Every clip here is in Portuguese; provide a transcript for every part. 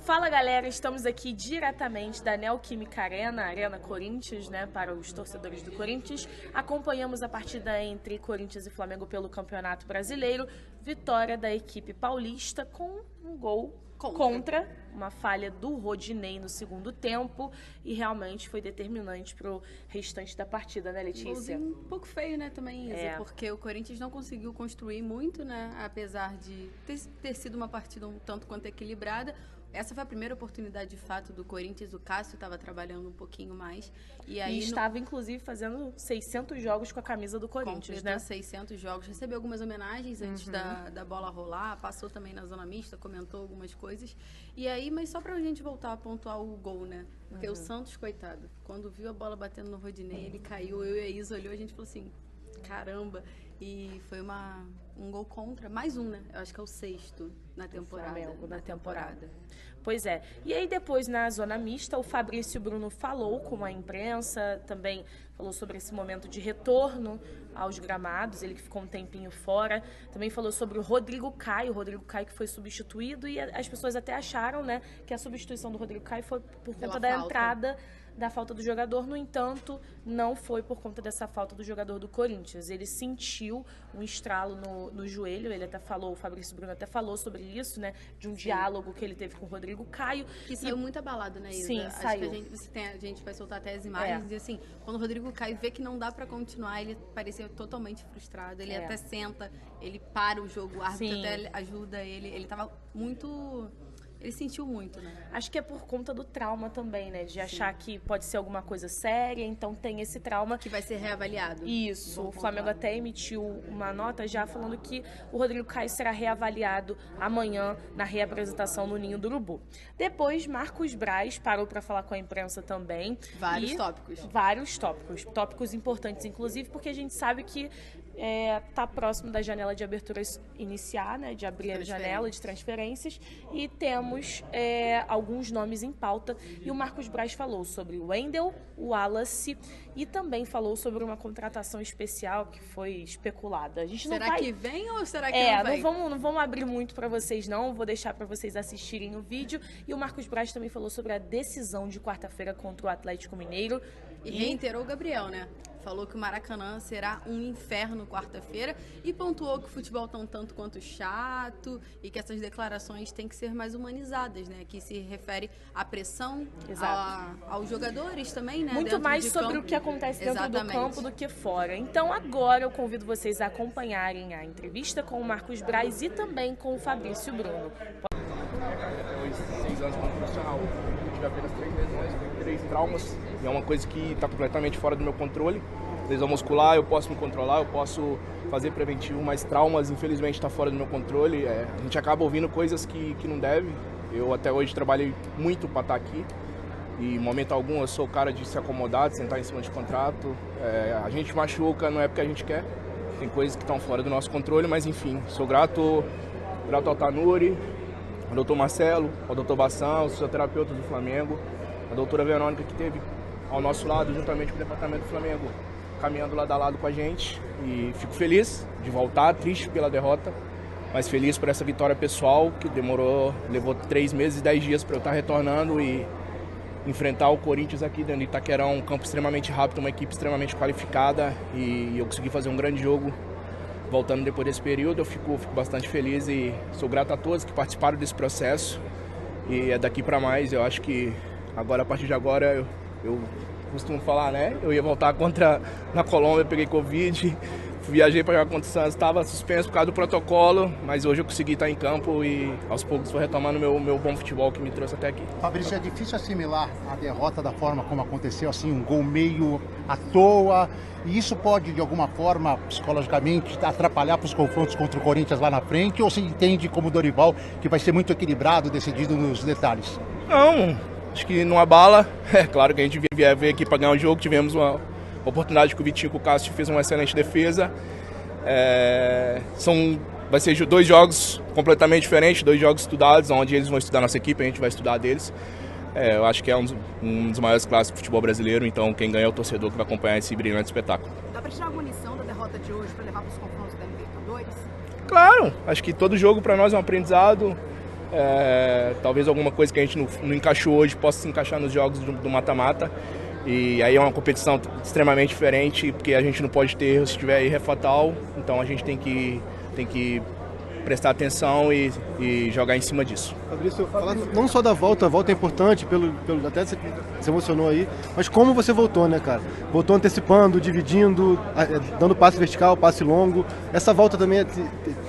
Fala galera, estamos aqui diretamente da Neoquímica Arena, Arena Corinthians, né, para os torcedores do Corinthians. Acompanhamos a partida entre Corinthians e Flamengo pelo Campeonato Brasileiro. Vitória da equipe paulista com um gol contra uma falha do Rodinei no segundo tempo e realmente foi determinante para o restante da partida, né, Letícia? Um pouco feio, né, também, Isa, porque o Corinthians não conseguiu construir muito, né, apesar de ter sido uma partida um tanto quanto equilibrada. Essa foi a primeira oportunidade, de fato, do Corinthians. O Cássio estava trabalhando um pouquinho mais. E estava, inclusive, fazendo 600 jogos com a camisa do Corinthians, né? 600 jogos. Recebeu algumas homenagens antes da bola rolar. Passou também na zona mista, comentou algumas coisas. E aí, mas só pra gente voltar a pontuar o gol, né? Porque o Santos, coitado, quando viu a bola batendo no Rodinei, ele caiu. Eu e a Isa olhou, a gente falou assim, caramba. E foi um gol contra, mais um, né? Eu acho que é o 6º na temporada. Flamengo, na temporada. Pois é. E aí depois, na zona mista, o Fabrício Bruno falou com a imprensa, também falou sobre esse momento de retorno aos gramados, ele que ficou um tempinho fora. Também falou sobre o Rodrigo Caio que foi substituído, e as pessoas até acharam, né, que a substituição do Rodrigo Caio foi por conta da entrada da falta do jogador. No entanto, não foi por conta dessa falta do jogador do Corinthians. Ele sentiu um estralo no joelho, ele até falou, o Fabrício Bruno até falou sobre isso, né, de um diálogo que ele teve com o Rodrigo Caio. Que saiu muito abalado, né, Isa? Sim, acho saiu. Que a gente vai soltar até as imagens, e assim, quando o Rodrigo Caio vê que não dá pra continuar, ele parecia totalmente frustrado, ele até senta, ele para o jogo, o árbitro até ajuda ele tava muito... Ele sentiu muito, né? Acho que é por conta do trauma também, né? De achar que pode ser alguma coisa séria, então tem esse trauma. Que vai ser reavaliado. Isso. O Flamengo até emitiu uma nota já falando que o Rodrigo Caio será reavaliado amanhã na reapresentação no Ninho do Urubu. Depois, Marcos Braz parou para falar com a imprensa também. Vários tópicos. Vários tópicos. Tópicos importantes, inclusive, porque a gente sabe que tá próximo da janela de aberturas iniciar, né, de abrir a janela de transferências, e temos alguns nomes em pauta, e o Marcos Braz falou sobre o Wendel, o Wallace, e também falou sobre uma contratação especial que foi especulada. A gente será que vem ou será que não vem? Não vamos abrir muito para vocês não, vou deixar para vocês assistirem o vídeo. E o Marcos Braz também falou sobre a decisão de quarta-feira contra o Atlético Mineiro. E reiterou o Gabriel, né? Falou que o Maracanã será um inferno quarta-feira e pontuou que o futebol tá um tanto quanto chato e que essas declarações têm que ser mais humanizadas, né? Que se refere à pressão, aos jogadores também, né? Muito mais sobre o que acontece dentro do campo do que fora. Então agora eu convido vocês a acompanharem a entrevista com o Marcos Braz e também com o Fabrício Bruno. 6 anos como profissional, eu tive apenas 3 lesões, 3 traumas, e é uma coisa que está completamente fora do meu controle. Lesão muscular, eu posso me controlar, eu posso fazer preventivo, mas traumas, infelizmente, está fora do meu controle. A gente acaba ouvindo coisas que não deve. Eu até hoje trabalhei muito para estar aqui, e em momento algum eu sou o cara de se acomodar, de sentar em cima de contrato. A gente machuca, não é porque a gente quer, tem coisas que estão fora do nosso controle, mas enfim, sou grato ao Tanuri, ao doutor Marcelo, ao doutor Bassão, os fisioterapeutas do Flamengo, a doutora Verônica, que esteve ao nosso lado, juntamente com o departamento do Flamengo, caminhando lado a lado com a gente. E fico feliz de voltar, triste pela derrota, mas feliz por essa vitória pessoal, que levou 3 meses e 10 dias para eu estar retornando e enfrentar o Corinthians aqui dentro de Itaquerão, um campo extremamente rápido, uma equipe extremamente qualificada, e eu consegui fazer um grande jogo. Voltando depois desse período, eu fico bastante feliz e sou grato a todos que participaram desse processo. E é daqui para mais. Eu acho que agora, a partir de agora, eu costumo falar, né? Eu ia voltar na Colômbia, peguei Covid, viajei para jogar contra o Santos, estava suspenso por causa do protocolo, mas hoje eu consegui estar em campo e aos poucos vou retomando o meu bom futebol que me trouxe até aqui. Fabrício, é difícil assimilar a derrota da forma como aconteceu, assim, um gol meio à toa, e isso pode, de alguma forma, psicologicamente, atrapalhar para os confrontos contra o Corinthians lá na frente, ou se entende como Dorival, que vai ser muito equilibrado, decidido nos detalhes? Não, acho que não abala. É claro que a gente veio aqui para ganhar o jogo, tivemos uma oportunidade com o Vitinho, com o Cássio, fez uma excelente defesa. Vai ser 2 jogos completamente diferentes, 2 jogos estudados, onde eles vão estudar nossa equipe, a gente vai estudar deles. Eu acho que é um dos maiores clássicos do futebol brasileiro, então quem ganha é o torcedor que vai acompanhar esse brilhante espetáculo. Dá para tirar alguma lição da derrota de hoje para levar para os confrontos da Libertadores? Claro, acho que todo jogo para nós é um aprendizado. Talvez alguma coisa que a gente não encaixou hoje possa se encaixar nos jogos do mata-mata. E aí é uma competição extremamente diferente, porque a gente não pode ter erro se tiver erro é fatal. Então a gente tem que prestar atenção e jogar em cima disso. Fabrício, falar não só da volta, a volta é importante, até você se emocionou aí, mas como você voltou, né, cara? Voltou antecipando, dividindo, dando passe vertical, passe longo. Essa volta também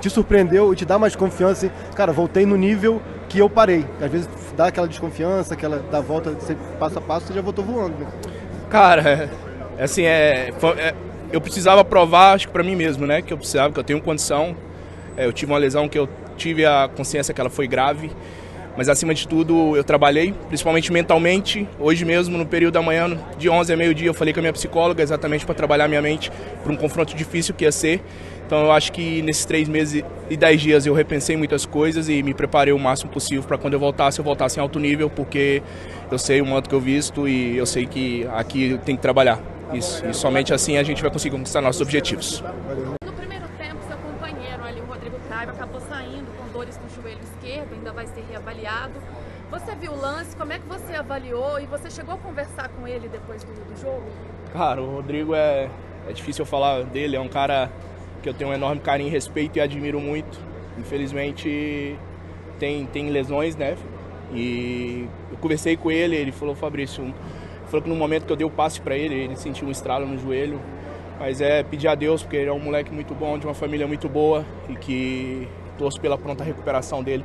te surpreendeu e te dá mais confiança, assim, cara, voltei no nível que eu parei. Às vezes dá aquela desconfiança, da volta, você, passo a passo, você já voltou voando, né? Cara, assim, eu precisava provar, acho que pra mim mesmo, né, que eu tenho condição. Eu tive uma lesão que eu tive a consciência que ela foi grave, mas acima de tudo eu trabalhei, principalmente mentalmente. Hoje mesmo, no período da manhã, de 11 a meio-dia, eu falei com a minha psicóloga exatamente para trabalhar minha mente para um confronto difícil que ia ser. Então eu acho que nesses 3 meses e 10 dias eu repensei muitas coisas e me preparei o máximo possível para quando eu voltasse em alto nível, porque eu sei o modo que eu visto e eu sei que aqui tem que trabalhar. Isso, e somente assim a gente vai conseguir conquistar nossos objetivos. Acabou saindo com dores no joelho esquerdo, ainda vai ser reavaliado. Você viu o lance, como é que você avaliou e você chegou a conversar com ele depois do jogo? Cara, o Rodrigo é difícil eu falar dele, é um cara que eu tenho um enorme carinho e respeito e admiro muito. Infelizmente tem lesões, né? E eu conversei com ele, ele falou, Fabrício, falou que no momento que eu dei o passe para ele sentiu um estralo no joelho. Mas pedir a Deus, porque ele é um moleque muito bom, de uma família muito boa e que torço pela pronta recuperação dele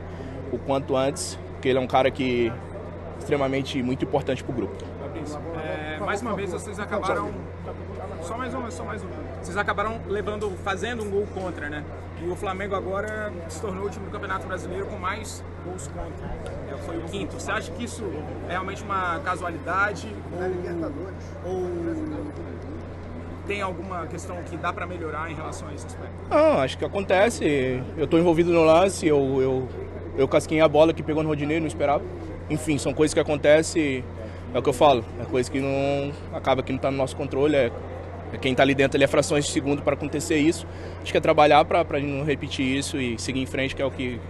o quanto antes, porque ele é um cara que extremamente muito importante para o grupo. Fabrício, mais uma vez vocês acabaram... Só mais uma. Vocês acabaram fazendo um gol contra, né? E o Flamengo agora se tornou o time do Campeonato Brasileiro com mais gols contra. Foi o 5º. Você acha que isso é realmente uma casualidade? Ou tem alguma questão que dá para melhorar em relação a esse aspecto? Não, acho que acontece. Eu estou envolvido no lance, eu casquei a bola que pegou no Rodinei, não esperava. Enfim, são coisas que acontecem, é o que eu falo, é coisa que não acaba que não está no nosso controle, quem está ali dentro ali é frações de segundo para acontecer isso. Acho que é trabalhar para não repetir isso e seguir em frente, que é o que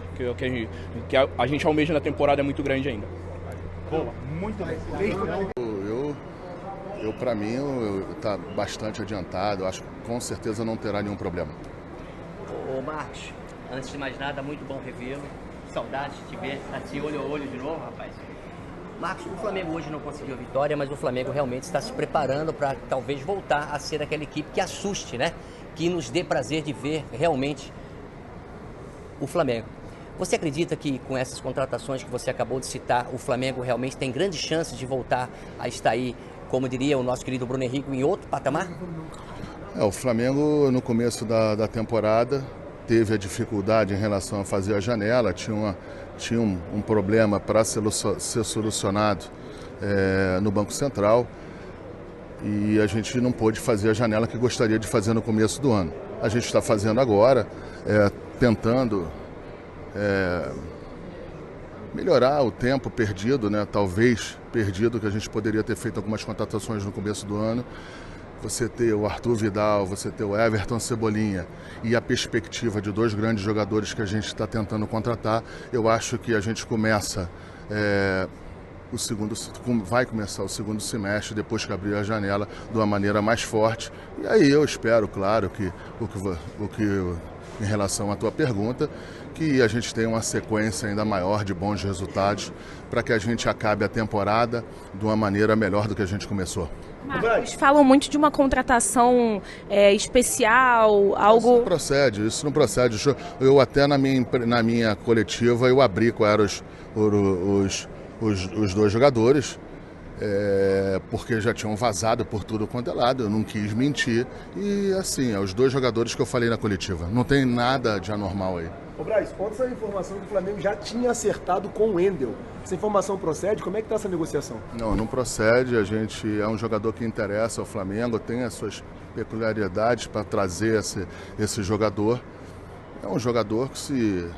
a gente almeja na temporada, é muito grande ainda. Boa, muito bem. Para mim, está bastante adiantado. Eu acho que com certeza não terá nenhum problema. Ô Marcos, antes de mais nada, muito bom revê-lo. Saudade de te ver assim, olho a olho de novo, rapaz. Marcos, o Flamengo hoje não conseguiu a vitória, mas o Flamengo realmente está se preparando para talvez voltar a ser aquela equipe que assuste, né? Que nos dê prazer de ver realmente o Flamengo. Você acredita que com essas contratações que você acabou de citar, o Flamengo realmente tem grandes chances de voltar a estar aí, como diria o nosso querido Bruno Henrique, em outro patamar? O Flamengo, no começo da temporada, teve a dificuldade em relação a fazer a janela, tinha um problema para ser solucionado no Banco Central e a gente não pôde fazer a janela que gostaria de fazer no começo do ano. A gente está fazendo agora, tentando melhorar o tempo perdido, né? Talvez perdido, que a gente poderia ter feito algumas contratações no começo do ano. Você ter o Arthur Vidal, você ter o Everton Cebolinha e a perspectiva de 2 grandes jogadores que a gente está tentando contratar, eu acho que a gente começa vai começar o segundo semestre, depois que abrir a janela, de uma maneira mais forte. E aí eu espero, claro, que em relação à tua pergunta, que a gente tenha uma sequência ainda maior de bons resultados para que a gente acabe a temporada de uma maneira melhor do que a gente começou. Marcos, falam muito de uma contratação especial, algo... Isso não procede. Eu até na minha coletiva eu abri quais eram os 2 jogadores, porque já tinham vazado por tudo quanto é lado, eu não quis mentir. E assim, os 2 jogadores que eu falei na coletiva. Não tem nada de anormal aí. Ô Braz, ontem saiu a informação que o Flamengo já tinha acertado com o Wendel. Essa informação procede? Como é que está essa negociação? Não procede. A gente é um jogador que interessa ao Flamengo, tem as suas peculiaridades para trazer esse jogador. É um jogador que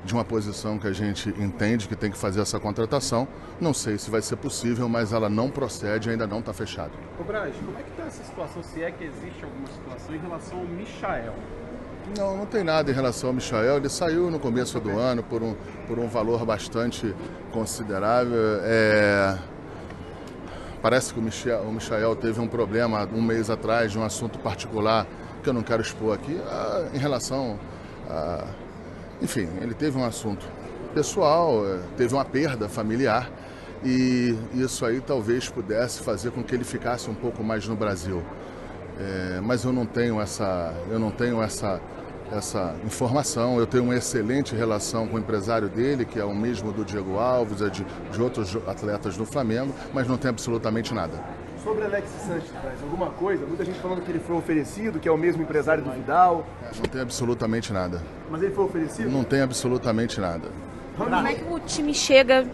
de uma posição que a gente entende que tem que fazer essa contratação. Não sei se vai ser possível, mas ela não procede, ainda não está fechada. Ô Braz, como é que está essa situação, se é que existe alguma situação em relação ao Michael? Não tem nada em relação ao Michael. Ele saiu no começo do ano por um valor bastante considerável. Parece que o Michael teve um problema um mês atrás de um assunto particular que eu não quero expor aqui, em relação a... Enfim, ele teve um assunto pessoal, teve uma perda familiar e isso aí talvez pudesse fazer com que ele ficasse um pouco mais no Brasil. Mas eu não tenho essa informação. Eu tenho uma excelente relação com o empresário dele, que é o mesmo do Diego Alves, de outros atletas do Flamengo, mas não tem absolutamente nada. Sobre Alexis Sanches, alguma coisa? Muita gente falando que ele foi oferecido, que é o mesmo empresário do Vidal. Não tem absolutamente nada. Mas ele foi oferecido? Não tem absolutamente nada. Como é que o time chega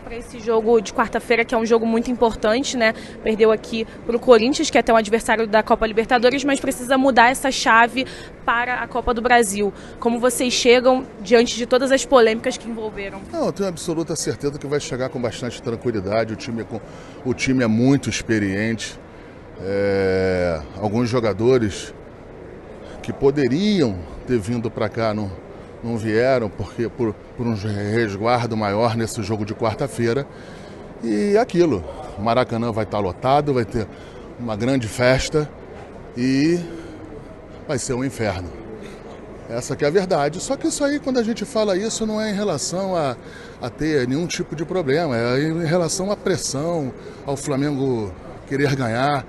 para esse jogo de quarta-feira, que é um jogo muito importante, né? Perdeu aqui para o Corinthians, que é até um adversário da Copa Libertadores, mas precisa mudar essa chave para a Copa do Brasil. Como vocês chegam diante de todas as polêmicas que envolveram? Não, eu tenho absoluta certeza que vai chegar com bastante tranquilidade. O time é muito experiente. Alguns jogadores que poderiam ter vindo para cá não vieram porque por um resguardo maior nesse jogo de quarta-feira. E aquilo, o Maracanã vai estar lotado, vai ter uma grande festa e vai ser um inferno. Essa que é a verdade. Só que isso aí, quando a gente fala isso, não é em relação a ter nenhum tipo de problema, é em relação à pressão, ao Flamengo querer ganhar,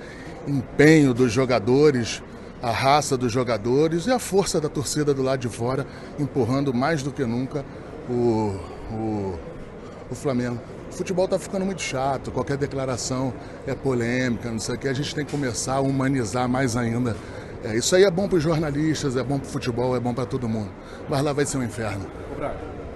empenho dos jogadores, a raça dos jogadores e a força da torcida do lado de fora, empurrando mais do que nunca o Flamengo. O futebol está ficando muito chato, qualquer declaração é polêmica, não sei o que. A gente tem que começar a humanizar mais ainda. Isso aí é bom para os jornalistas, é bom para o futebol, é bom para todo mundo. Mas lá vai ser um inferno.